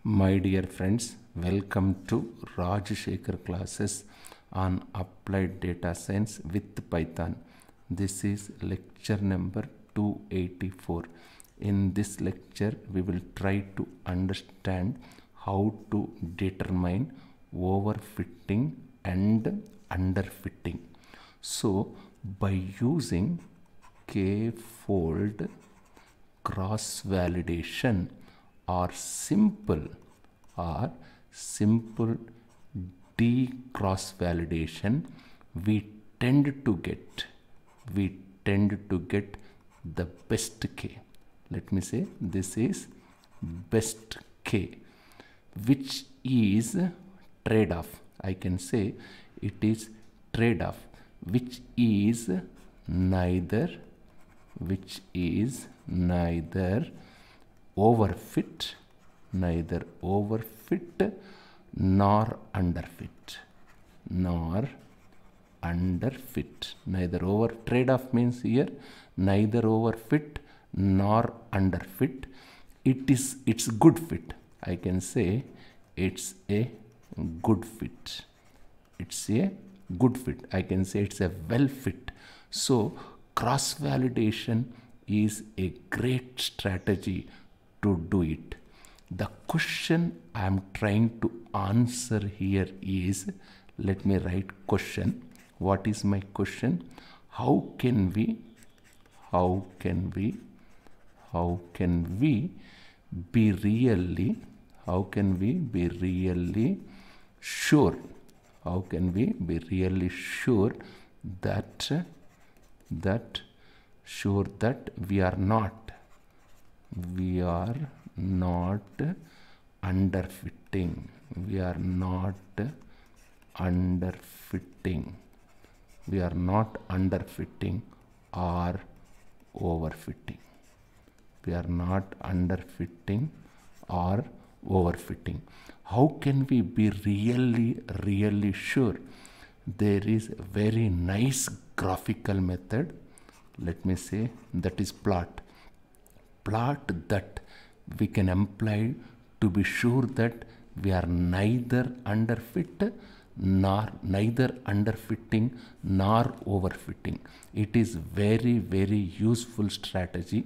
My dear friends, welcome to Rajshekhar classes on Applied Data Science with Python. This is lecture number 284. In this lecture, we will try to understand how to determine overfitting and underfitting. So, by using k-fold cross validation or simple D cross validation, we tend to get the best k. Let me say this is best k, which is trade-off. I can say it is trade-off, which is neither overfit nor underfit. Neither over trade-off means here neither overfit nor underfit. It's good fit. I can say it's a good fit. It's a good fit. I can say it's a well fit. So cross validation is a great strategy to do it. The question I am trying to answer here is, let me write question. What is my question? How can we be really sure? How can we be really sure that we are not underfitting? We are not underfitting or overfitting. We are not underfitting or overfitting. How can we be really sure? There is a very nice graphical method. Let me say that is plot that we can employ to be sure that we are neither underfitting nor overfitting. It is very useful strategy.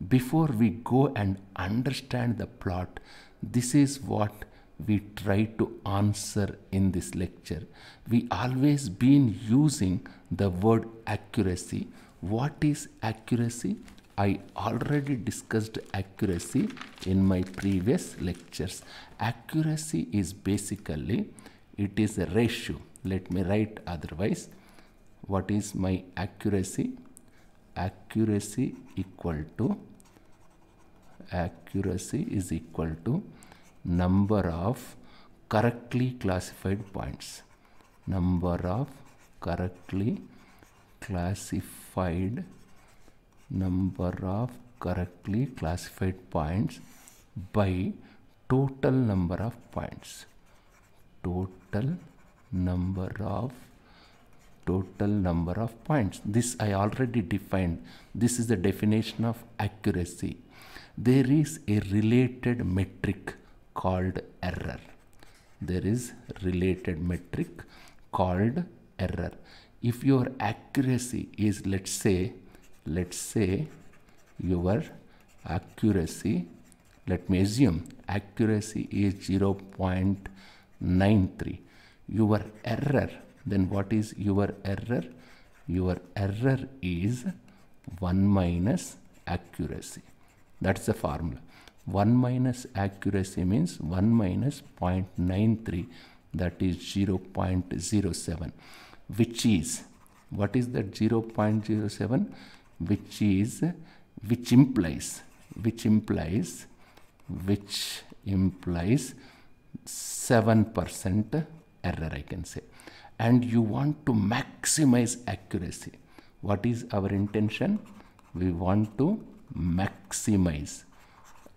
Before we go and understand the plot, this is what we try to answer in this lecture. We always been using the word accuracy. What is accuracy? I already discussed accuracy in my previous lectures. Accuracy is basically, it is a ratio. Let me write otherwise. What is my accuracy? Accuracy is equal to number of correctly classified points. Number of correctly classified points by total number of points. Total number of points. This I already defined. This is the definition of accuracy. There is a related metric called error. There is related metric called error. If your accuracy is, let's say your accuracy, let me assume accuracy is 0.93. Your error, then what is your error? Your error is 1 minus accuracy. That's the formula. 1 minus accuracy means 1 minus 0.93, that is 0.07, which is, what is that 0.07? Which implies 7% error, I can say. And you want to maximize accuracy. What is our intention? We want to maximize.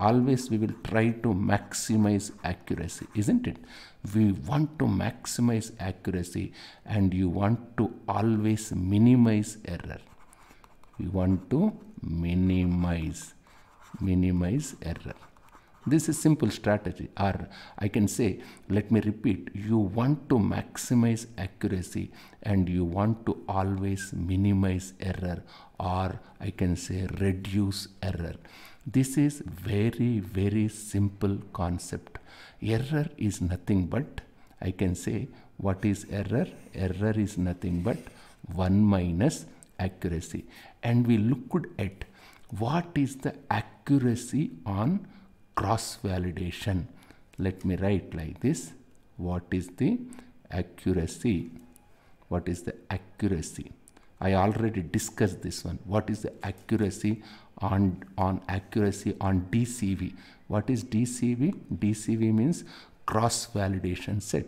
Always we will try to maximize accuracy, isn't it? We want to maximize accuracy, and you want to always minimize error. You want to minimize error. This is simple strategy. Or I can say, let me repeat, you want to maximize accuracy and you want to always minimize error, or I can say reduce error. This is very, very simple concept. Error is nothing but, I can say, what is error? Error is nothing but 1 minus accuracy. And we looked at what is the accuracy on cross validation. Let me write like this. What is the accuracy? What is the accuracy? I already discussed this one. What is the accuracy on accuracy on DCV? What is DCV? DCV means cross validation set.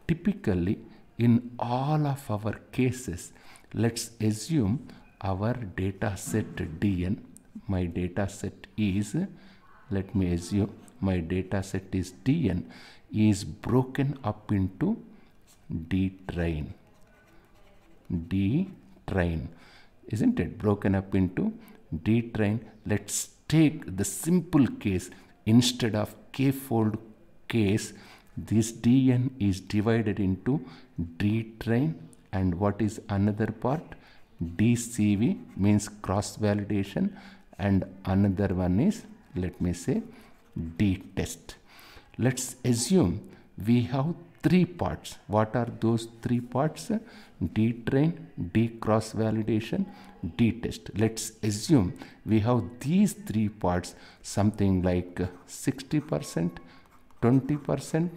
Typically in all of our cases, let's assume our data set DN. My data set is, let me assume my data set is DN, is broken up into dtrain. Dtrain, isn't it? Broken up into dtrain. Let's take the simple case. Instead of k-fold case, this dn is divided into dtrain, and what is another part? DCV means cross validation, and another one is, let me say, dtest. Let's assume we have 3 parts. What are those 3 parts? Dtrain, D cross validation, dtest. Let's assume we have these 3 parts, something like 60%, 20%,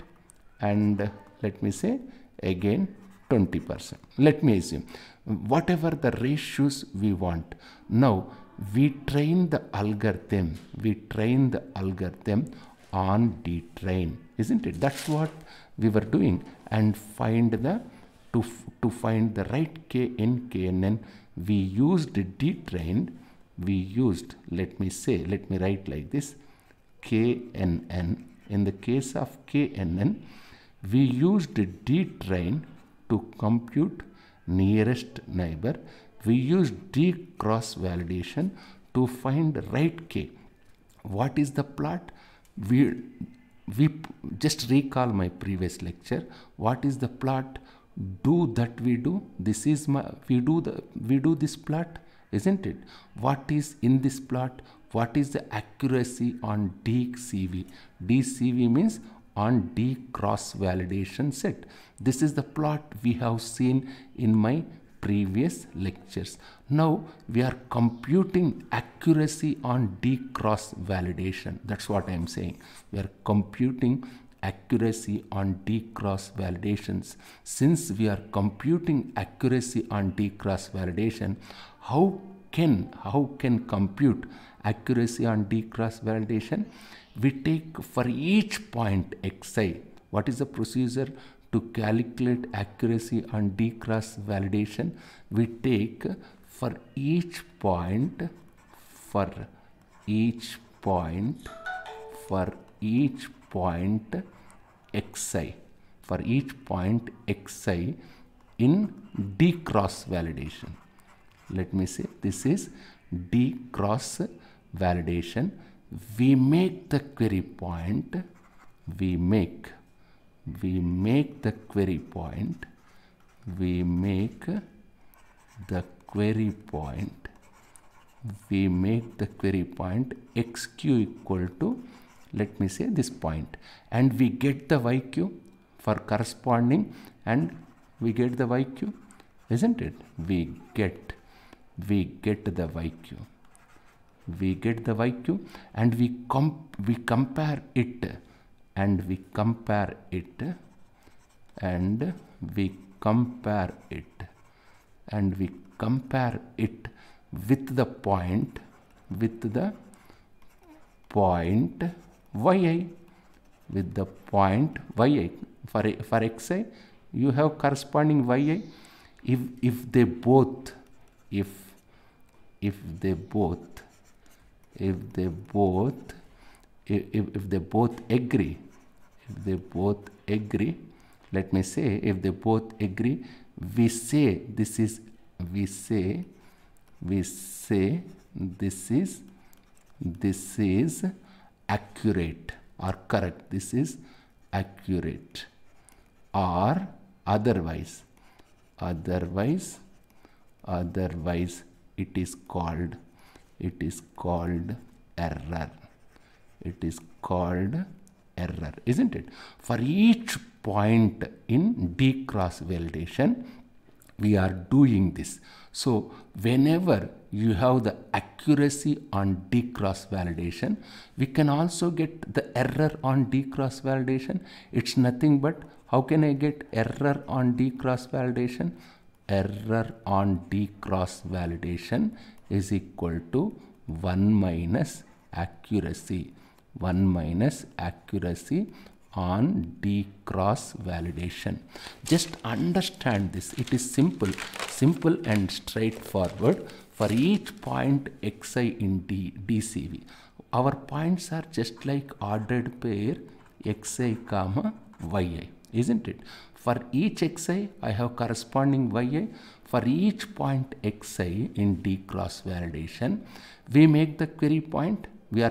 and let me say again 20%. Let me assume whatever the ratios we want. Now we train the algorithm. We train the algorithm on dtrain, isn't it? That's what we were doing, and find the to find the right k in knn, we used dtrain. We used, let me write like this, knn. In the case of knn, we used dtrain to compute nearest neighbor. We used D cross validation to find right k. What is the plot? We just recall my previous lecture. What is the plot? Do that we do. This is my, we do this plot, isn't it? What is in this plot? What is the accuracy on DCV? DCV means on D cross validation set. This is the plot we have seen in my previous lectures. Now we are computing accuracy on D cross validation. That's what I am saying. We are computing accuracy on D cross validations. Since we are computing accuracy on D cross validation, how can compute accuracy on D cross validation? We take for each point xi. What is the procedure to calculate accuracy on D cross validation? We take for each point xi, for each point xi in D cross validation. Let me say this is D cross validation. We make the query point, we make the query point, we make the query point, we make the query point xq equal to, let me say, this point, and we get the yq for corresponding, and we get the yq, isn't it? We get the yq. We get the yq, and we compare it, and we compare it, and we compare it, and we compare it with the point yi, with the point yi. For xi, you have corresponding yi. If they both agree, let me say, if they both agree, we say this is accurate. or correct. This is accurate. Or otherwise it is called error. It is called error, isn't it? For each point in D cross validation, we are doing this. So whenever you have the accuracy on D cross validation, we can also get the error on D cross validation. It's nothing but, how can I get error on D cross validation? Error on D cross validation is equal to 1 minus accuracy. 1 minus accuracy on D cross validation. Just understand this. It is simple and straightforward. For each point xi in DCV, our points are just like ordered pair xi comma yi, isn't it? For each xi, I have corresponding yi. For each point xi in D cross validation, we make the query point. We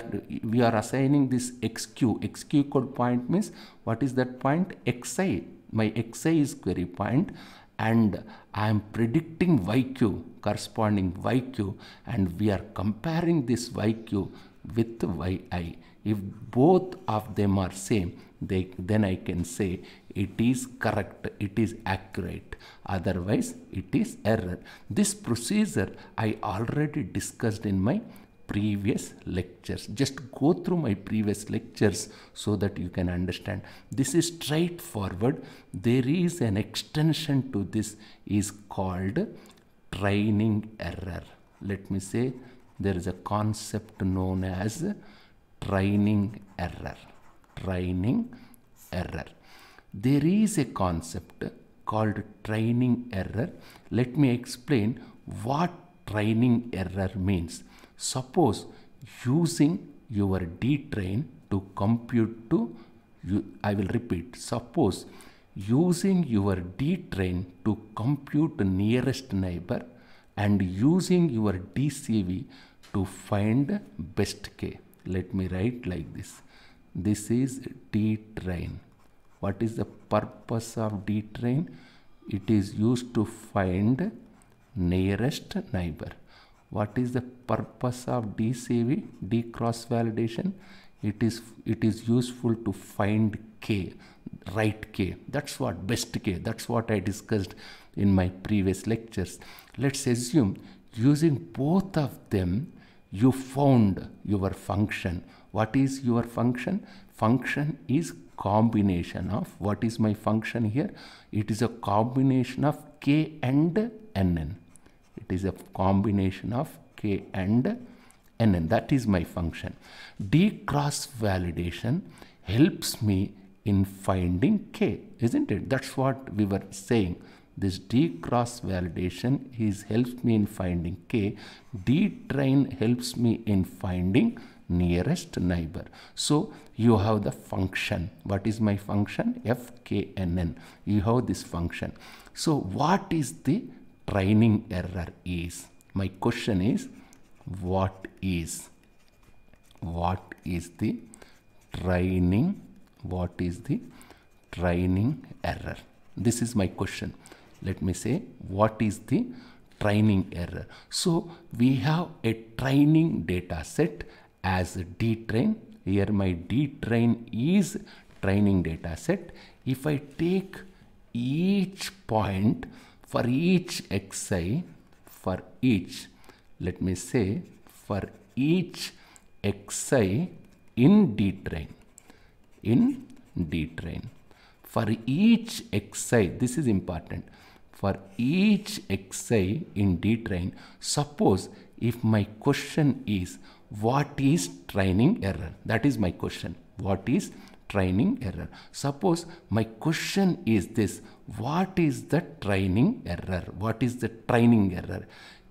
are assigning this xq code point means what is that point? Xi. My xi is query point, and I am predicting yq, corresponding yq, and we are comparing this yq with yi. If both of them are same, then I can say it is correct, it is accurate. Otherwise, it is error. This procedure I already discussed in my previous lectures. Just go through my previous lectures so that you can understand. This is straightforward. There is an extension to this, is called training error. Let me say there is a concept known as training error. Training error. There is a concept called training error. Let me explain what training error means. Suppose using your D-train to compute to, I will repeat, suppose using your D-train to compute nearest neighbor and using your DCV to find best K. Let me write like this. This is D-train. What is the purpose of D-train? It is used to find nearest neighbor. What is the purpose of DCV, D cross validation? It is useful to find K, right K. That's what, best K. That's what I discussed in my previous lectures. Let's assume using both of them, you found your function. What is your function? Function is combination of, what is my function here? It is a combination of K and NN. It is a combination of K and NN. That is my function. D cross validation helps me in finding K, isn't it? That's what we were saying. This D cross validation helps me in finding K. D train helps me in finding nearest neighbor. So you have the function. What is my function? FKNN. You have this function. So what is the training error is? My question is, what is the training error? This is my question. Let me say, what is the training error? So we have a training data set as D-train. Here my D-train is training data set. If I take each point for each xi, for each, let me say, for each xi in D-train, for each xi, this is important, for each xi in D-train, suppose if my question is, what is training error? That is my question. What is training error? Suppose my question is this, what is the training error? What is the training error?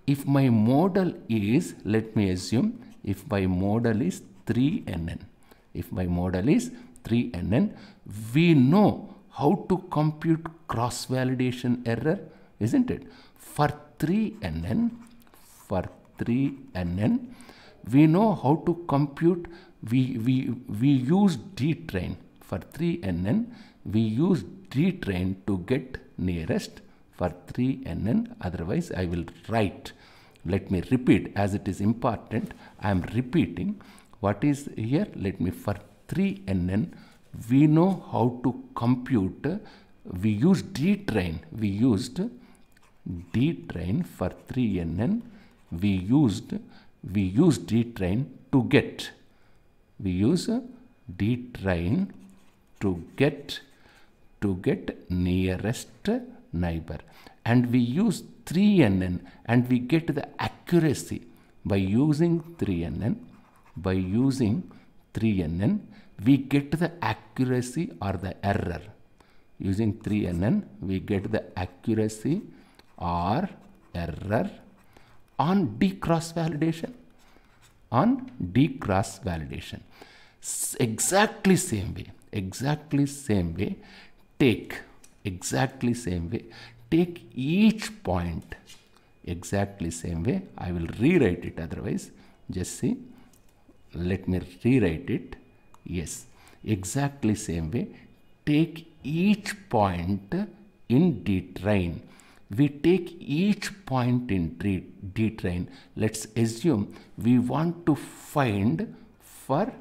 If my model is, let me assume, if my model is 3NN, if my model is 3NN, we know how to compute cross-validation error, isn't it? For 3NN, we know how to compute we use dtrain for 3nn. We use dtrain to get nearest for 3nn. Otherwise, I will write. Let me repeat, as it is important. I am repeating what is here. Let me, for 3nn, we know how to compute. We use dtrain. We used dtrain for 3nn. We used dtrain to get. We use dtrain to get nearest neighbor, and we use 3nn, and we get the accuracy by using 3nn. By using 3nn, we get the accuracy or the error. Using 3nn, we get the accuracy or error on D cross validation. On D cross validation. Exactly same way. Exactly same way. Take each point. Exactly same way. I will rewrite it otherwise. Just see. Let me rewrite it. Yes. Exactly same way. Take each point in dtrain. We take each point in dtrain. Let's assume we want to find for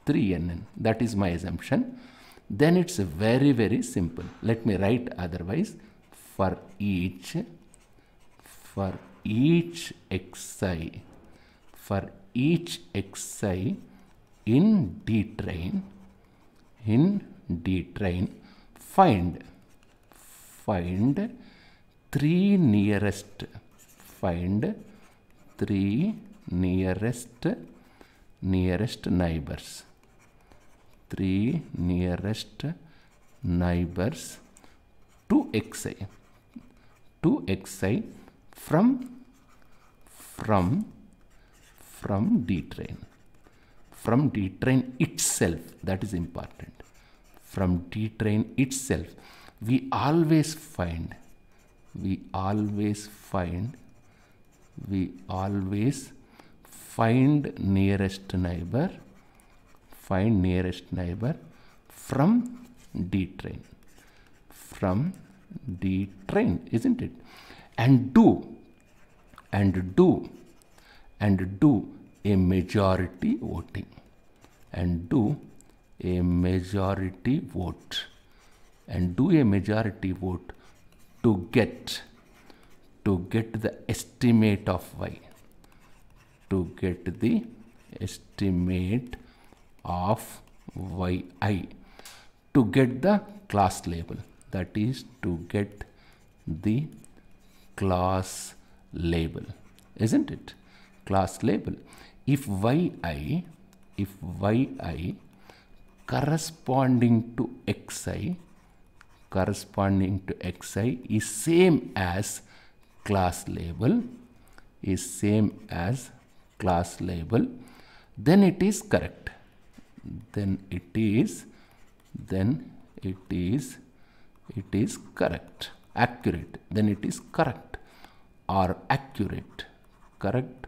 3nn. That is my assumption. Then it's very, very simple. Let me write otherwise. For each xi, in dtrain, find 3 nearest neighbors. 3 nearest neighbors to xi from dtrain. From dtrain itself, that is important. From dtrain itself, we always find nearest neighbor. Find nearest neighbor from dtrain. From dtrain, isn't it? And do a majority voting. And do a majority vote. And do a majority vote to get the estimate of y. To get the estimate of yi. To get the class label. That is to get the class label. Isn't it? Class label. If yi corresponding to xi is same as class label, then it is correct. Then it is correct. Accurate. Then it is correct or accurate. Correct,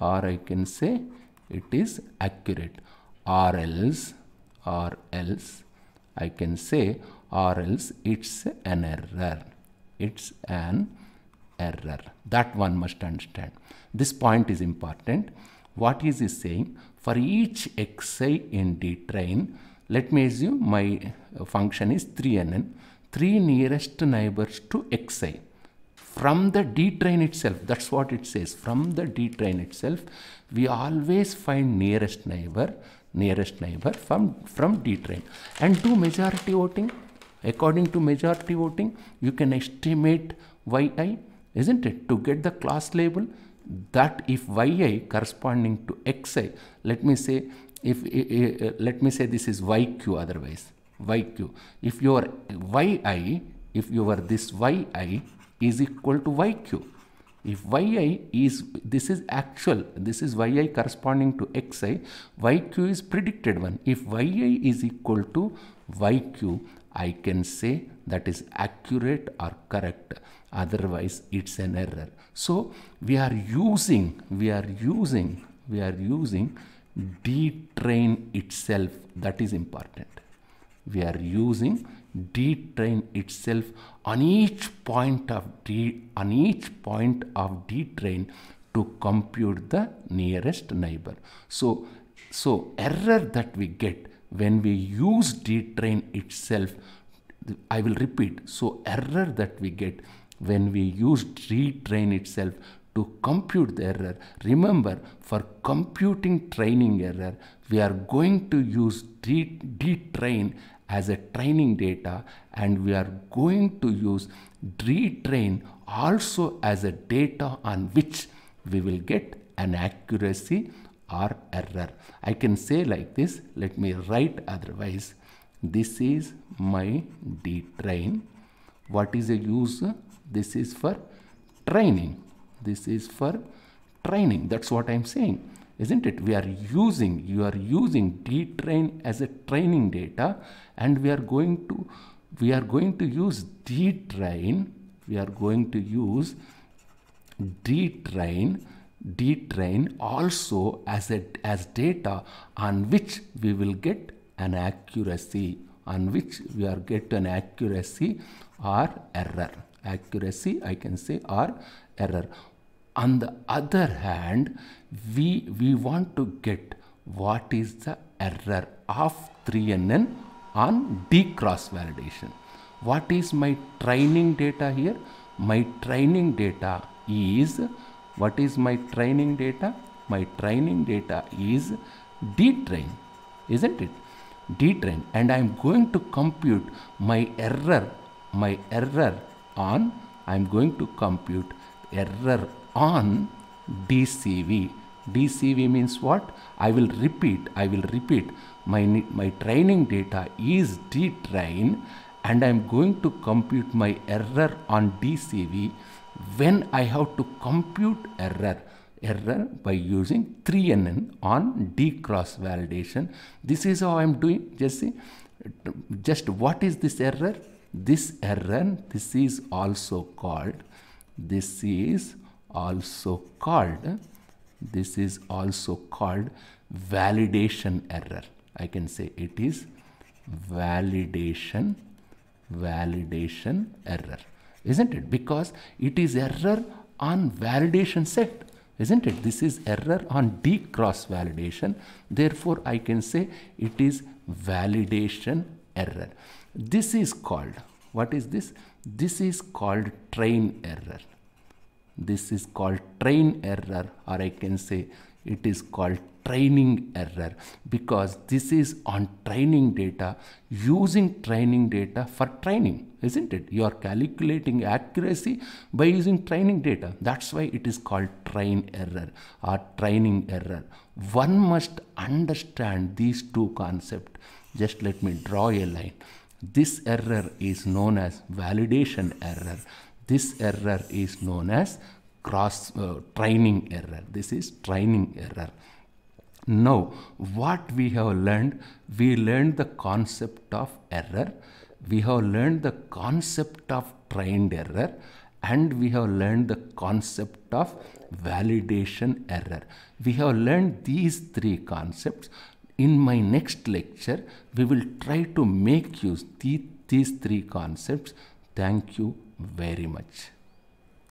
or I can say it is accurate, or else I can say, or else it's an error. It's an error. That one must understand. This point is important. What is he saying? For each xi in dtrain, let me assume my function is 3nn, 3 nearest neighbors to xi. From the dtrain itself, that's what it says. From the dtrain itself, we always find nearest neighbor from dtrain, and do majority voting. According to majority voting, you can estimate yi, isn't it? To get the class label, that if yi corresponding to xi, let me say let me say this is yq, otherwise yq. If your yi, this yi is equal to yq. If yi is, this is actual, this is yi corresponding to xi, yq is predicted one. If yi is equal to yq, I can say that is accurate or correct. Otherwise, it's an error. So we are using dtrain itself. That is important. We are using dtrain itself on each point of dtrain to compute the nearest neighbor. So error that we get when we use dtrain itself, I will repeat. So error that we get when we use dtrain itself to compute the error. Remember, for computing training error, we are going to use dtrain as a training data, and we are going to use dtrain also as a data on which we will get an accuracy or error. I can say like this, let me write otherwise. This is my dtrain. What is the use? This is for training. This is for training. That's what I'm saying, isn't it? You are using dtrain as a training data, and we are going to use dtrain. We are going to use dtrain also as data on which we will get an accuracy, or error. Accuracy, I can say, or error. On the other hand, we want to get what is the error of 3NN on D cross validation. What is my training data here? My training data is, what is my training data? My training data is dtrain, isn't it? Dtrain, and I am going to compute my error on, I am going to compute error on DCV. DCV means what? I will repeat. My training data is dtrain, and I am going to compute my error on DCV when I have to compute error by using 3NN on D cross validation. This is how I am doing. Just what is this error? This error, this is also called validation error. I can say it is validation error, isn't it? Because it is error on validation set, isn't it? This is error on D cross validation. Therefore, I can say it is validation error. This is called, what is this? This is called train error. This is called train error, or I can say it is called training error, because this is on training data, using training data for training, isn't it? You are calculating accuracy by using training data. That's why it is called train error or training error. One must understand these two concepts. Just let me draw a line. This error is known as validation error. This error is known as training error. This is training error. Now, what we have learned, we learned the concept of error, we have learned the concept of trained error, and we have learned the concept of validation error. We have learned these three concepts. In my next lecture, we will try to make use these three concepts. Thank you very much.